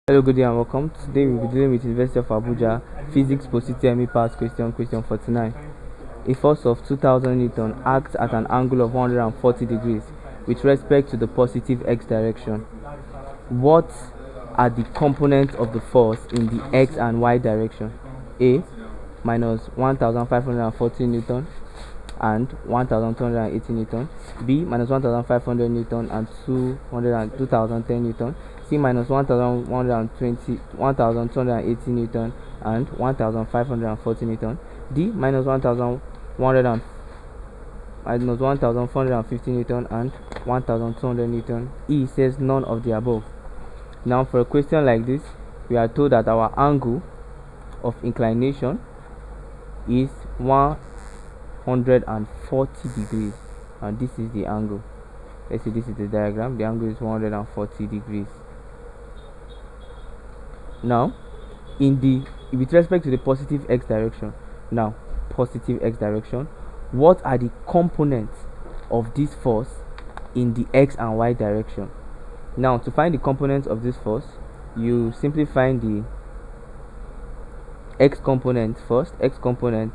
Hello, good day and welcome. Today we'll be dealing with University of Abuja Physics Post UTME Past Question 49. A force of 2000 Newton acts at an angle of 140 degrees with respect to the positive x direction. What are the components of the force in the x and y direction? A. Minus 1540 Newton and 1280 Newton. B. Minus 1500 Newton and 2010 Newton. C. Minus 1280 Newton and 1540 Newton. D. Minus 1450 Newton and 1200 Newton. E says none of the above. Now for a question like this, we are told that our angle of inclination is 140 degrees, and this is the angle. Let's see, this is the diagram. The angle is 140 degrees. Now with respect to the positive x direction, what are the components of this force in the x and y direction? Now to find the components of this force, you simply find the x component first. X component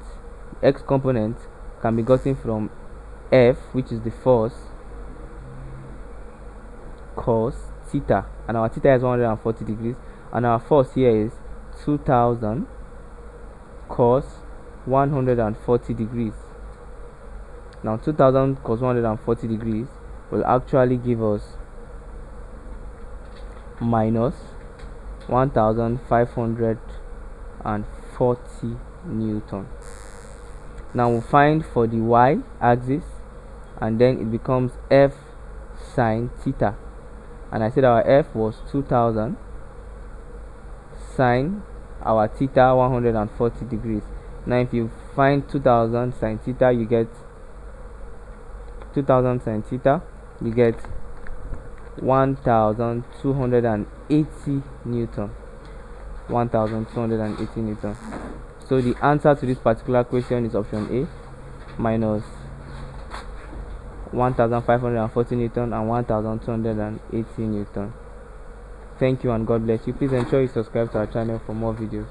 can be gotten from F, which is the force, cos theta, and our theta is 140 degrees, and our force here is 2000 cos 140 degrees. Now 2000 cos 140 degrees will actually give us minus 1540 Newton. Now we'll find for the y axis, and then it becomes F sine theta, and I said our F was 2000 sine our theta 140 degrees. Now if you find 2000 sine theta, you get 1280 Newton. 1280 Newton. So the answer to this particular question is option A, minus 1540 Newton and 1280 Newton. Thank you and God bless you. Please ensure you subscribe to our channel for more videos.